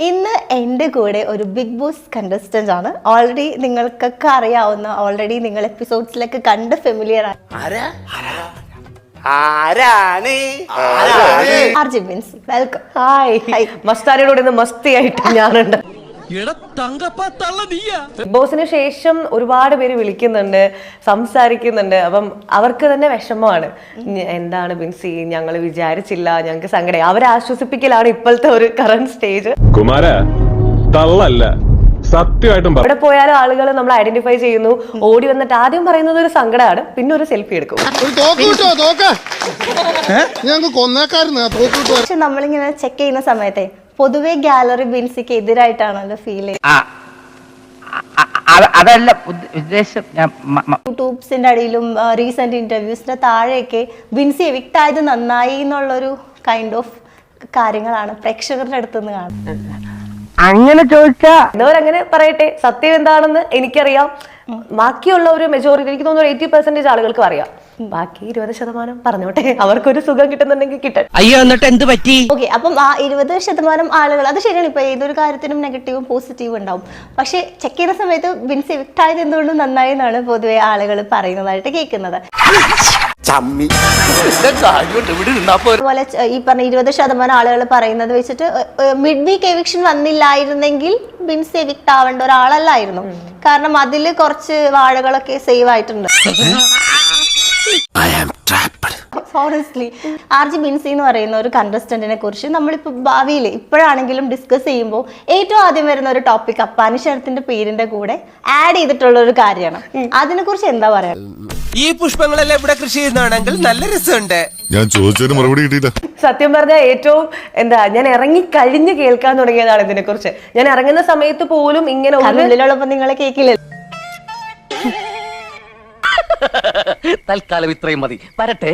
ഇന്ന് എൻ്റെ കൂടെ ഒരു ബിഗ് ബോസ് കണ്ടസ്റ്റന്റ് ആണ്. ഓൾറെഡി നിങ്ങൾക്കൊക്കെ അറിയാവുന്ന, ഓൾറെഡി നിങ്ങൾ എപ്പിസോഡ്സിലൊക്കെ കണ്ട് ഫെമിലിയർ ആണ്. RJ Binsy, welcome. ഹായ്. മസ്താനിയോട് ഇന്ന് മസ്തിയായിട്ട് ഞാനുണ്ട്. ബിഗ് ബോസിന് ശേഷം ഒരുപാട് പേര് വിളിക്കുന്നുണ്ട്, സംസാരിക്കുന്നുണ്ട്. അപ്പം അവർക്ക് തന്നെ വിഷമമാണ്. എന്താണ് ബിൻസി, ഞങ്ങൾ വിചാരിച്ചില്ല, ഞങ്ങൾക്ക് സങ്കടം. അവരെ ആശ്വസിപ്പിക്കലാണ് ഇപ്പോഴത്തെ ഒരു കറന്റ് സ്റ്റേജ്. കുമാര തള്ളല്ല, സത്യമായിട്ടും അവിടെ പോയാലും ആളുകൾ നമ്മൾ ഐഡന്റിഫൈ ചെയ്യുന്നു. ഓടി വന്നിട്ട് ആദ്യം പറയുന്നത് ഒരു സങ്കടമാണ്, പിന്നെ ഒരു സെൽഫി എടുക്കും. പക്ഷെ നമ്മളിങ്ങനെ ചെക്ക് ചെയ്യുന്ന സമയത്തെ പൊതുവെ ഗാലറി ബിൻസിക്ക് എതിരായിട്ടാണല്ലോ ഫീൽ അതല്ല ഉദ്ദേശം. യൂട്യൂബ്സിന്റെ അടിയിലും റീസെന്റ് ഇന്റർവ്യൂസിന്റെ താഴെയൊക്കെ ബിൻസി എവിക്റ്റ് ആയത് നന്നായി എന്നുള്ളൊരു കൈൻഡ് ഓഫ് കാര്യങ്ങളാണ് പ്രേക്ഷകരുടെ അടുത്തുനിന്ന് കാണുന്നത്. അങ്ങനെ ചോദിച്ചാ എന്നവരങ്ങനെ പറയട്ടെ. സത്യം എന്താണെന്ന് എനിക്കറിയാം. ബാക്കിയുള്ള ഒരു മെജോറിറ്റി, എനിക്ക് തോന്നുന്നു 80% ആളുകൾക്കും അറിയാം. ബാക്കി 20% പറഞ്ഞോട്ടെ, അവർക്കൊരു സുഖം കിട്ടുന്നുണ്ടെങ്കിൽ കിട്ടട്ടെ. അയ്യോ, എന്നിട്ട് എന്ത് പറ്റി? ഓക്കെ, അപ്പം ആ 20% ആളുകൾ, അത് ശരിയാണ്. ഇപ്പൊ ഏതൊരു കാര്യത്തിനും നെഗറ്റീവും പോസിറ്റീവും ഉണ്ടാവും. പക്ഷെ ചെക്ക് ചെയ്യുന്ന സമയത്ത് ബിൻസി എവിക്റ്റ് ആയത് എന്തുകൊണ്ട് നന്നായി എന്നാണ് പൊതുവെ ആളുകൾ പറയുന്നതായിട്ട് കേൾക്കുന്നത്. അതുപോലെ ഈ പറഞ്ഞ 20% ആളുകൾ പറയുന്നത് വെച്ചിട്ട് മിഡ് വീക്ക് എവിക്ഷൻ വന്നില്ലായിരുന്നെങ്കിൽ ബിൻസി എവിക്റ്റ് ആവേണ്ട ഒരാളല്ലായിരുന്നു. കാരണം അതില് കുറച്ച് വാഴകളൊക്കെ സേവ് ആയിട്ടുണ്ട്. ഹോണസ്റ്റ്ലി ആർജി ബിൻസി എന്ന് പറയുന്ന ഒരു കണ്ടസ്റ്റന്റിനെ കുറിച്ച് നമ്മളിപ്പോൾ ഭാവിയിൽ ഇപ്പോഴാണെങ്കിലും ഡിസ്കസ് ചെയ്യുമ്പോൾ ഏറ്റവും ആദ്യം വരുന്ന ഒരു ടോപ്പിക് അപ്പാനിശരത്തിന്റെ പേരിന്റെ കൂടെ ആഡ് ചെയ്തിട്ടുള്ള ഒരു കാര്യമാണ്. അതിനെ കുറിച്ച് എന്താ പറയാ? ഈ പുഷ്പങ്ങളെല്ലാം ഇവിടെ കൃഷി ചെയ്യുന്നതാണെങ്കിൽ നല്ല രസമുണ്ട്. ഞാൻ ചോദിച്ചതിന് മറുപടി കിട്ടിയില്ല. സത്യം പറഞ്ഞാൽ ഏറ്റവും ഞാൻ ഇറങ്ങി കഴിഞ്ഞ് കേൾക്കാൻ തുടങ്ങിയതാണ് ഇതിനെ കുറിച്ച്. ഞാൻ ഇറങ്ങുന്ന സമയത്ത് പോലും ഇങ്ങനെ ഉള്ളിലുള്ളപ്പോ നിങ്ങളെ കേൾക്കില്ല. തൽക്കാലം ഇത്രയും മതി. വരട്ടെ.